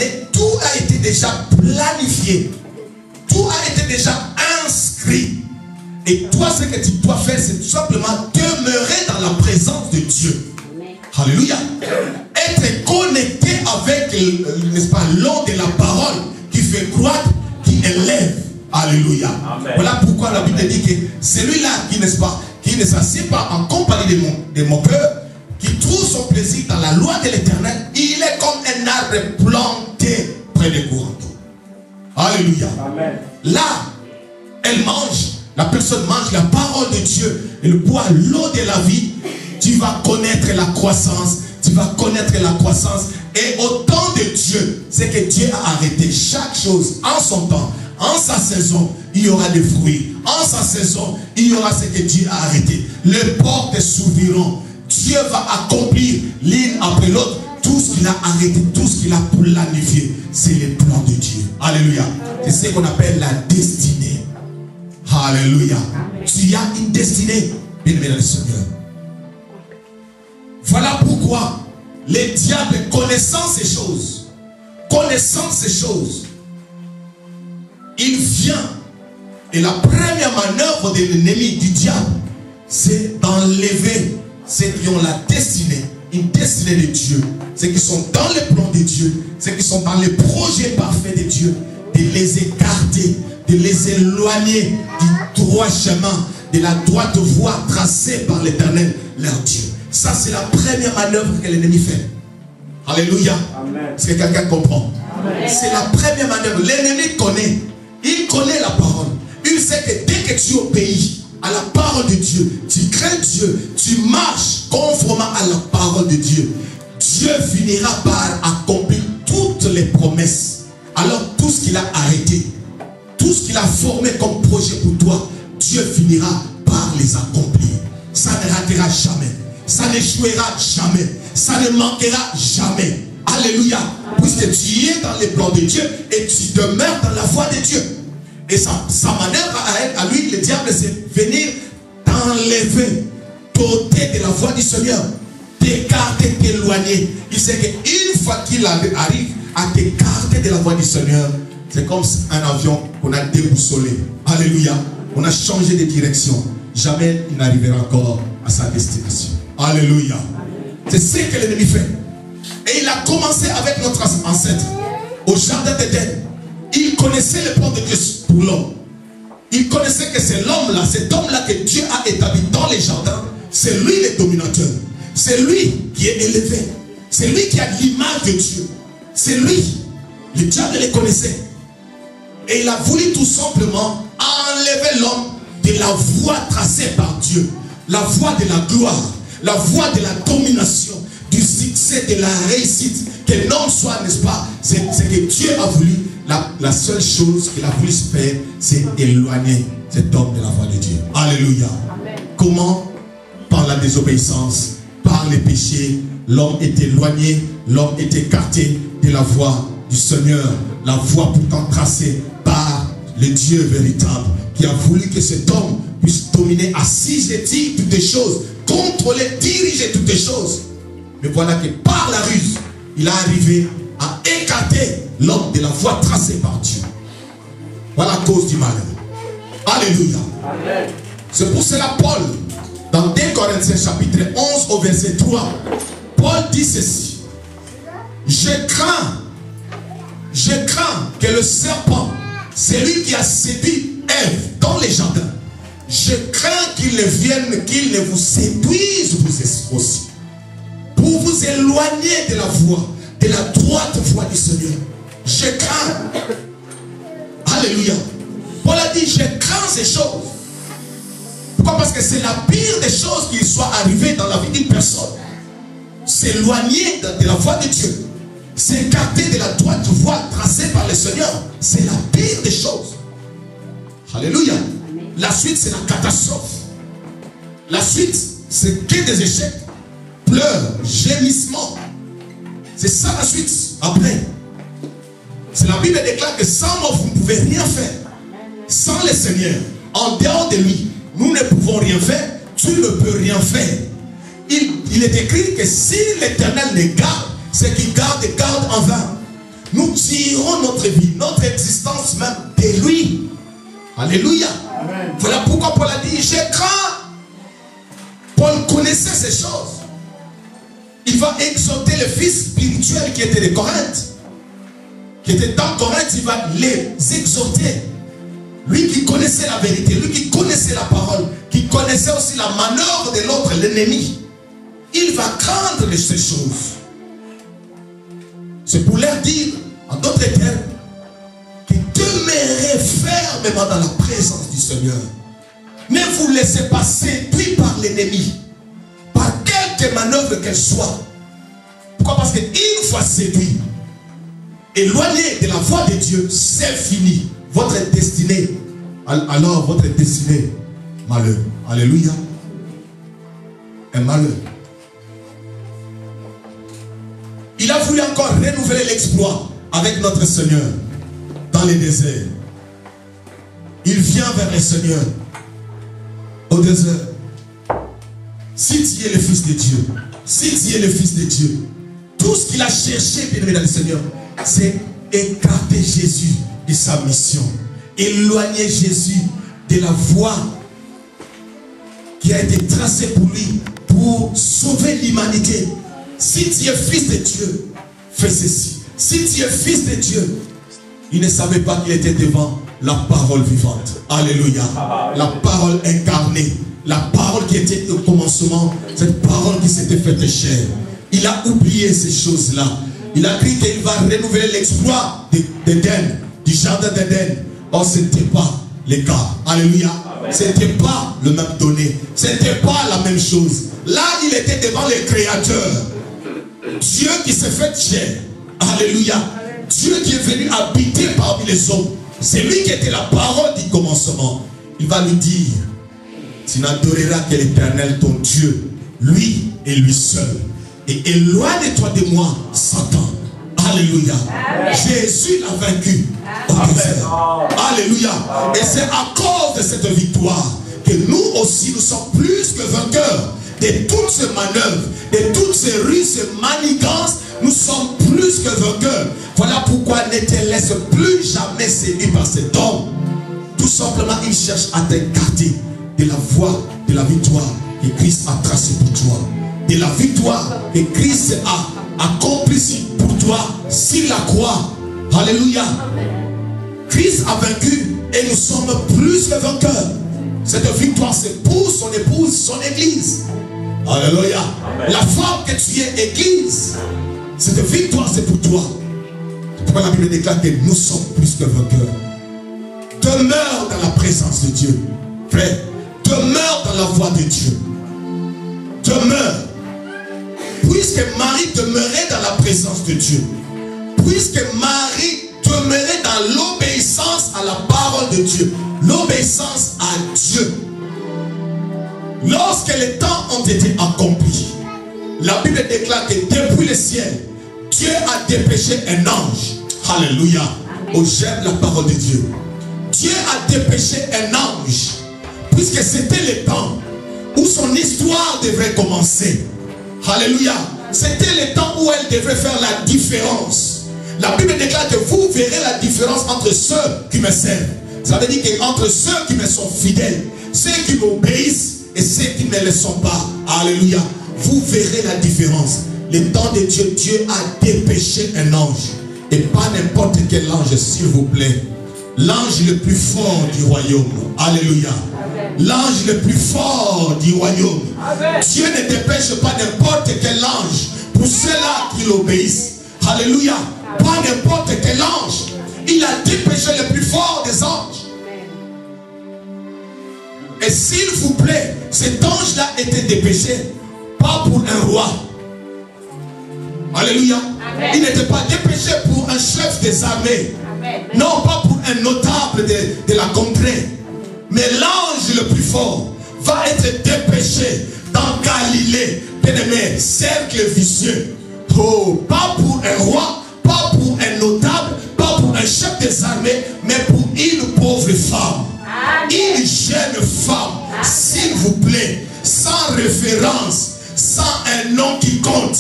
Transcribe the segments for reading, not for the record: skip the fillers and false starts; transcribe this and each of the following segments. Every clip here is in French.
donné, tout a été déjà planifié. Tout a été déjà inscrit. Et toi, ce que tu dois faire, c'est tout simplement demeurer dans la présence de Dieu. Alléluia. Être connecté avec, n'est-ce pas, l'eau de la parole qui fait croître, qui élève. Alléluia. Amen. Voilà pourquoi la Bible dit que celui-là qui, n'est-ce pas, qui ne s'assied pas en compagnie de mon cœur, qui trouve son plaisir dans la loi de l'Éternel, il est comme un arbre planté près des courants d'eau. Alléluia. Amen. Là, elle mange, la personne mange la parole de Dieu, elle boit l'eau de la vie. Tu vas connaître la croissance, tu vas connaître la croissance. Et au temps de Dieu, c'est que Dieu a arrêté chaque chose en son temps. En sa saison, il y aura des fruits. En sa saison, il y aura ce que Dieu a arrêté. Les portes s'ouvriront. Dieu va accomplir l'une après l'autre tout ce qu'il a arrêté, tout ce qu'il a planifié. C'est le plan de Dieu. Alléluia. C'est ce qu'on appelle la destinée. Alléluia. Tu as une destinée, bien-aimé dans le Seigneur. Voilà pourquoi les diables, connaissant ces choses, il vient. Et la première manœuvre de l'ennemi, du diable, c'est d'enlever ceux qui ont la destinée, une destinée de Dieu, ceux qui sont dans le plan de Dieu, ceux qui sont dans le projet parfait de Dieu, de les écarter, de les éloigner du droit chemin, de la droite voie tracée par l'Éternel, leur Dieu. Ça, c'est la première manœuvre que l'ennemi fait. Alléluia. Est-ce que quelqu'un comprend? C'est la première manœuvre. L'ennemi connaît. Il connaît la parole. Il sait que dès que tu obéis à la parole de Dieu, tu crains Dieu, tu marches conformément à la parole de Dieu, Dieu finira par accomplir toutes les promesses. Alors tout ce qu'il a arrêté, tout ce qu'il a formé comme projet pour toi, Dieu finira par les accomplir. Ça ne ratera jamais. Ça n'échouera jamais. Ça ne manquera jamais. Alléluia. Puisque tu es dans les plans de Dieu et tu demeures dans la foi de Dieu. Et sa manœuvre à lui, le diable, c'est venir t'enlever, t'ôter de la voie du Seigneur, t'écarter, t'éloigner. Il sait qu'une fois qu'il arrive à t'écarter de la voie du Seigneur, c'est comme un avion qu'on a déboussolé. Alléluia. On a changé de direction. Jamais il n'arrivera encore à sa destination. Alléluia. C'est ce que l'ennemi fait. Et il a commencé avec notre ancêtre au jardin d'Éden. Il connaissait le plan de Dieu pour l'homme. Il connaissait que c'est l'homme là, cet homme là que Dieu a établi dans les jardins. C'est lui le dominateur. C'est lui qui est élevé. C'est lui qui a l'image de Dieu. C'est lui. Le diable le connaissait. Et il a voulu tout simplement enlever l'homme de la voie tracée par Dieu. La voie de la gloire. La voie de la domination. Du succès, de la réussite. Que l'homme soit, n'est-ce pas? C'est que Dieu a voulu. La seule chose qu'il a voulu faire, c'est éloigner cet homme de la voie de Dieu. Alléluia. Amen. Comment? Par la désobéissance, par les péchés, l'homme est éloigné, l'homme est écarté de la voie du Seigneur. La voie pourtant tracée par le Dieu véritable, qui a voulu que cet homme puisse dominer, assiéger toutes les choses, contrôler, diriger toutes les choses. Mais voilà que par la ruse, il a arrivé à écarter l'homme de la voie tracée par Dieu. Voilà la cause du malheur. Alléluia. C'est pour cela Paul, dans 2 Corinthiens chapitre 11 au verset 3, Paul dit ceci: je crains que le serpent, celui qui a séduit Ève dans les jardins, je crains qu'il ne vienne, qu'il ne vous séduise vous aussi, pour vous éloigner de la voie, de la droite voie du Seigneur. Je crains. Alléluia. Paul a dit, je crains ces choses. Pourquoi? Parce que c'est la pire des choses qui soit arrivée dans la vie d'une personne. S'éloigner de la voie de Dieu, s'écarter de la droite voie tracée par le Seigneur, c'est la pire des choses. Alléluia. La suite, c'est la catastrophe. La suite, c'est que des échecs, pleurs, gémissements. C'est ça la suite. Après, c'est la Bible déclare que sans moi, vous ne pouvez rien faire. Sans le Seigneur, en dehors de lui, nous ne pouvons rien faire. Tu ne peux rien faire. Il est écrit que si l'Éternel les garde, c'est qu'il garde en vain. nous tirons notre vie, notre existence même de lui. Alléluia. Amen. Voilà pourquoi Paul a dit, j'ai craint. Paul connaissait ces choses. Il va exhorter les fils spirituels qui étaient de Corinthe. Qui étaient dans Corinthe, il va les exhorter. Lui qui connaissait la vérité, lui qui connaissait la parole, qui connaissait aussi la manœuvre de l'autre, l'ennemi. Il va craindre ces choses. C'est pour leur dire, en d'autres termes, que demeurez fermement dans la présence du Seigneur. Ne vous laissez pas séduire par l'ennemi, par quelque manœuvre qu'elle soit. Pourquoi? Parce qu'une fois séduit, éloigné de la voie de Dieu, c'est fini. Votre destinée, alors votre destinée, malheur. Alléluia. Un malheur. Il a voulu encore renouveler l'exploit avec notre Seigneur dans les déserts. Il vient vers le Seigneur au désert. Si tu es le Fils de Dieu, si tu es le Fils de Dieu, tout ce qu'il a cherché dans le Seigneur, c'est écarter Jésus de sa mission, éloigner Jésus de la voie qui a été tracée pour lui, pour sauver l'humanité. Si tu es fils de Dieu, fais ceci. Si tu es fils de Dieu, il ne savait pas qu'il était devant la parole vivante. Alléluia. La parole incarnée. La parole qui était au commencement. Cette parole qui s'était faite chair. Il a oublié ces choses-là. Il a cru qu'il va renouveler l'exploit d'Éden, du jardin d'Éden. Or, ce n'était pas le cas. Alléluia. Ce n'était pas le même donné. Ce n'était pas la même chose. Là, il était devant le Créateur. Dieu qui s'est fait chair. Alléluia. Dieu qui est venu habiter parmi les hommes. C'est lui qui était la parole du commencement. Il va lui dire, tu n'adoreras que l'Éternel ton Dieu, lui et lui seul. Et éloigne-toi de moi, Satan. Alléluia. Amen. Jésus l'a vaincu au désert. Alléluia. Et c'est à cause de cette victoire que nous aussi, nous sommes plus que vainqueurs. De toutes ces manœuvres, de toutes ces ruses, ces manigances, nous sommes plus que vainqueurs. Voilà pourquoi ne te laisse plus jamais séduire par cet homme. Tout simplement, il cherche à t'écarter de la voie de la victoire que Christ a tracée pour toi. De la victoire que Christ a accomplie pour toi sur la croix. Alléluia. Christ a vaincu et nous sommes plus que vainqueurs. Cette victoire, c'est pour son épouse, son église. Alléluia. La femme que tu es église, cette victoire, c'est pour toi. C'est pourquoi la Bible déclare que nous sommes plus que vainqueurs. Demeure dans la présence de Dieu. Frère, demeure dans la voie de Dieu. Demeure. Puisque Marie demeurait dans la présence de Dieu, puisque Marie demeurait dans l'obéissance à la parole de Dieu, l'obéissance à Dieu, lorsque les temps ont été accomplis, la Bible déclare que depuis le ciel, Dieu a dépêché un ange. Alléluia. Oh, j'aime la parole de Dieu. Dieu a dépêché un ange, puisque c'était le temps où son histoire devrait commencer. Alléluia. C'était le temps où elle devrait faire la différence. La Bible déclare que vous verrez la différence entre ceux qui me servent. Ça veut dire qu'entre ceux qui me sont fidèles, ceux qui m'obéissent et ceux qui ne le sont pas. Alléluia. Vous verrez la différence. Le temps de Dieu, Dieu a dépêché un ange. Et pas n'importe quel ange, s'il vous plaît. L'ange le plus fort du royaume. Alléluia. L'ange le plus fort du royaume. Amen. Dieu ne dépêche pas n'importe quel ange pour ceux-là qui l'obéissent. Alléluia. Pas n'importe quel ange. Il a dépêché le plus fort des anges. Et s'il vous plaît, cet ange-là était dépêché pas pour un roi. Alléluia. Amen. Il n'était pas dépêché pour un chef des armées. Amen. Non, pas pour un notable de la contrée. Mais l'ange le plus fort va être dépêché dans Galilée, bien-aimé, cercle vicieux. Oh, pas pour un roi, pas pour un notable, pas pour un chef des armées, mais pour une pauvre femme. Une jeune femme, s'il vous plaît, sans référence, sans un nom qui compte,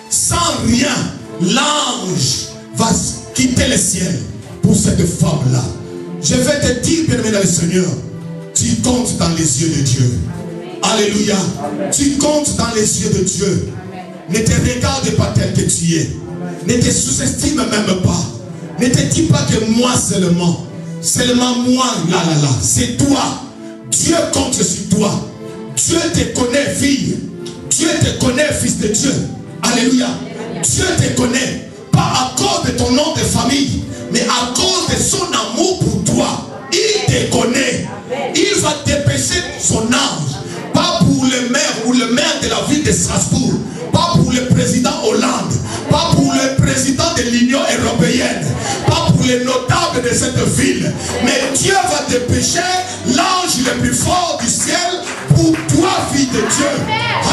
sans rien. L'ange va quitter le ciel pour cette femme-là. Je vais te dire, bien-aimé dans le Seigneur, tu comptes dans les yeux de Dieu. Alléluia. Tu comptes dans les yeux de Dieu. Ne te regarde pas tel que tu es. Ne te sous-estime même pas. Ne te dis pas que moi seulement. Seulement moi, là. C'est toi. Dieu compte sur toi. Dieu te connaît, fille. Dieu te connaît, fils de Dieu. Alléluia. Dieu te connaît. Pas à cause de ton nom de famille, mais à cause de son amour pour toi. Il te connaît. Il va dépêcher son ange. Pas pour le maire ou le maire de la ville de Strasbourg. Pas pour le président Hollande. Pas pour le président de l'Union européenne. Pas pour les notables de cette ville. Mais Dieu va dépêcher l'ange le plus fort du ciel pour toi, fille de Dieu.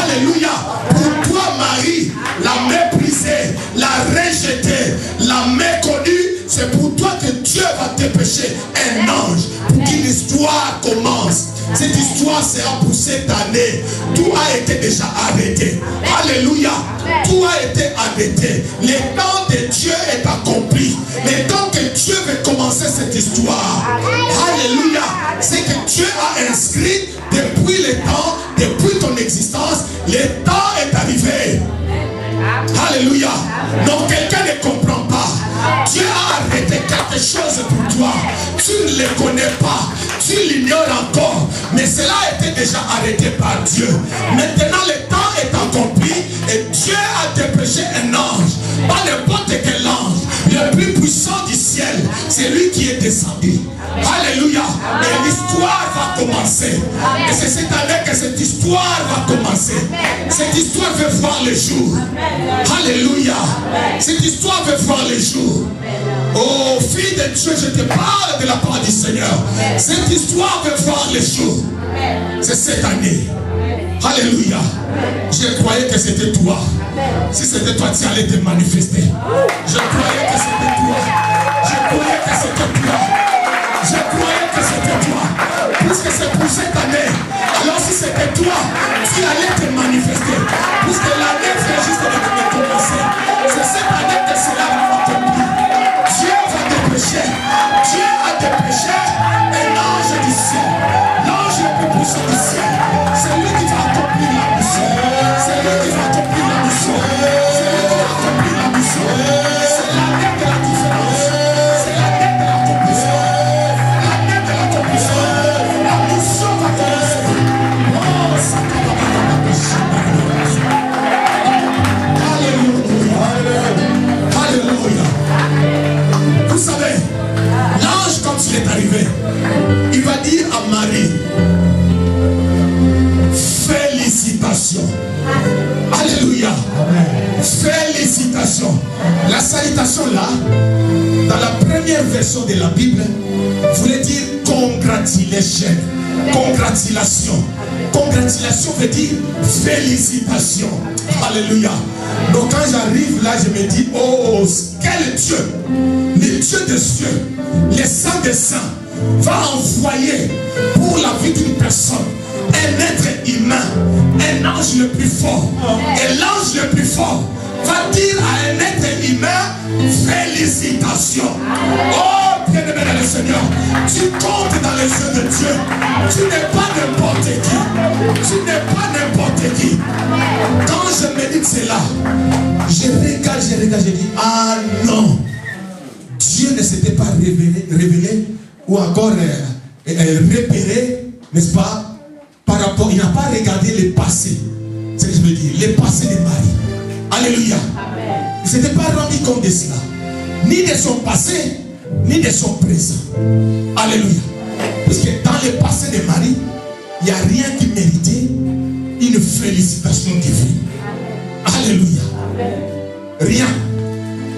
Alléluia. Pour toi, Marie, la méprisée, la rejetée, la méconnue. C'est pour toi que Dieu va dépêcher un ange pour qu'une histoire commence. Cette histoire sera pour cette année. Tout a été déjà arrêté. Alléluia. Tout a été arrêté. Le temps de Dieu est accompli. Le temps que Dieu veut commencer cette histoire. Alléluia. C'est que Dieu a inscrit depuis le temps, depuis ton existence, le temps est arrivé. Alléluia. Donc quelqu'un ne comprend pas. Dieu a arrêté quelque chose pour toi. Tu ne le connais pas. Tu l'ignores encore. Mais cela a été déjà arrêté par Dieu. Maintenant le temps est accompli. Et Dieu a dépêché un ange. Pas n'importe quel ange. Le plus puissant du ciel. C'est lui qui est descendu. Alléluia. Et l'histoire va commencer. Et c'est cette année que cette histoire va commencer. Cette histoire veut voir le jour. Alléluia. Cette histoire veut voir le jour. Oh, fille de Dieu, je te parle de la part du Seigneur. Cette histoire veut voir le jour. C'est cette année. Alléluia. Je croyais que c'était toi. Si c'était toi, tu allais te manifester. Je croyais que c'était toi. Je croyais que c'était toi. Je croyais que c'était toi. Puisque c'est pour cette année. Alors si c'était toi, tu allais te manifester. Puisque l'année vient juste de commencer. C'est cette année que cela va accomplir. Dieu va dépêcher. Dieu a dépêché un ange du ciel. L'ange le plus puissant du ciel. C'est lui qui va accomplir la mission. C'est lui qui va accomplir la mission. C'est lui qui va accomplir la mission. C'est l'année de la différence. C'est l'année de l'accomplissement. L'année de l'accomplissement. La mission va commencer. Oh, ça va. Alléluia. Alléluia. Vous savez, l'ange, quand il est arrivé, il va dire à Marie, félicitations. Alléluia. Félicitations. La salutation là, dans la première version de la Bible, voulait dire congratulation. Congratulation. Congratulation veut dire félicitations. Alléluia. Donc quand j'arrive là, je me dis, oh, quel Dieu, le Dieu de cieux, le Saint des Saints, va envoyer pour la vie d'une personne un être humain, un ange le plus fort. Et l'ange le plus fort va dire à un être humain, félicitations. Oh, bien-aimé dans le Seigneur, tu comptes dans les yeux de Dieu. Tu n'es pas n'importe qui. Tu n'es pas n'importe qui. Quand je médite cela, je regarde, je dis, ah non, Dieu ne s'était pas révélé ou encore repéré, n'est-ce pas, par rapport, il n'a pas regardé le passé. C'est ce que je veux dire, le passé de Marie. Alléluia. Il ne s'était pas rendu compte de cela, ni de son passé, ni de son présent. Alléluia. Puisque dans le passé de Marie, il n'y a rien qui méritait une félicitation divine. Alléluia. Rien.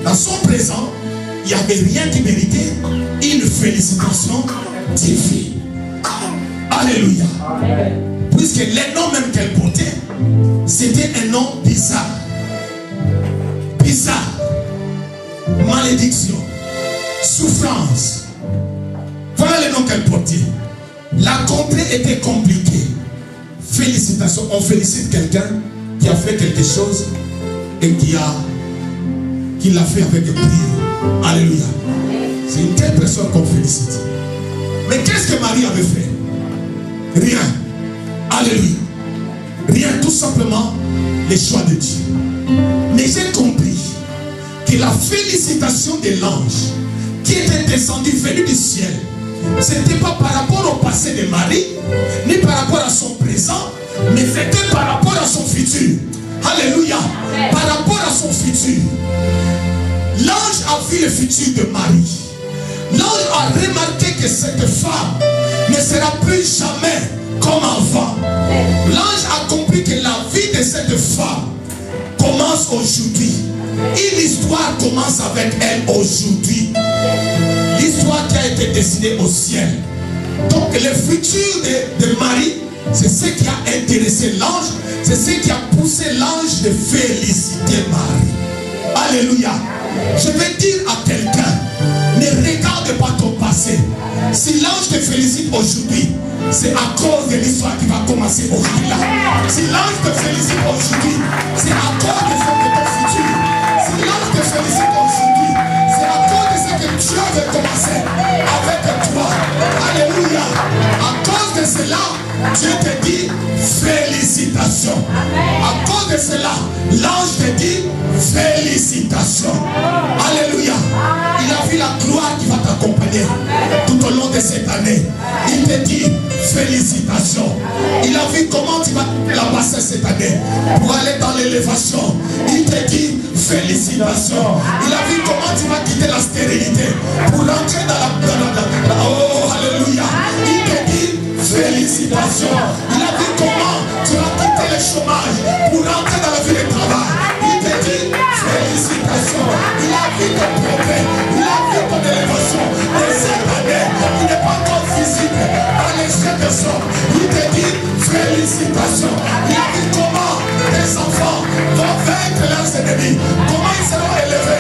Dans son présent, il n'y avait rien qui méritait une félicitation divine. Alléluia. Puisque le nom même qu'elle portait, c'était un nom bizarre. Bizarre. Malédiction. Souffrance. Voilà le nom qu'elle portait. La contrée était compliquée. Félicitations. On félicite quelqu'un qui a fait quelque chose et qui l'a fait avec brio. Alléluia. C'est une telle personne qu'on félicite. Mais qu'est-ce que Marie avait fait? Rien. Alléluia. Rien, tout simplement les choix de Dieu. Mais j'ai compris que la félicitation de l'ange qui était descendu, venu du ciel, ce n'était pas par rapport au passé de Marie, ni par rapport à son présent, mais c'était par rapport à son futur. Alléluia. Par rapport à son futur. L'ange a vu le futur de Marie. L'ange a remarqué que cette femme ne sera plus jamais comme avant. L'ange a compris que la vie de cette femme commence aujourd'hui. Une histoire commence avec elle aujourd'hui. L'histoire qui a été destinée au ciel. Donc le futur de Marie, c'est ce qui a intéressé l'ange. C'est ce qui a poussé l'ange de féliciter Marie. Alléluia. Je vais dire à quelqu'un, ne regarde pas ton passé. Si l'ange te félicite aujourd'hui, c'est à cause de l'histoire qui va commencer aujourd'hui là. Si l'ange te félicite aujourd'hui, c'est à cause de ce que ton futur. Si l'ange te félicite aujourd'hui, c'est à cause de ce que Dieu veut commencer avec toi. Alléluia. À cause de cela, Dieu te dit félicitations. À cause de cela, l'ange te dit félicitations. Alléluia. Il a vu la gloire qui va t'accompagner tout au long de cette année. Il te dit félicitations. Il a vu comment tu vas la passer cette année pour aller dans l'élévation. Il te dit félicitations. Il a vu comment tu vas quitter la stérilité pour rentrer dans la oh, alléluia. Il te dit félicitations. Il a vu comment tu vas quitter le chômage pour rentrer dans la vie de travail. Il te dit félicitations. Il a vu ton progrès. Il a vu ton élévation de cette année qui n'est pas encore visible à l'échelle des hommes. Il te dit félicitations. Il a vu comment tes enfants vont vaincre leurs ennemis. Comment ils seront élevés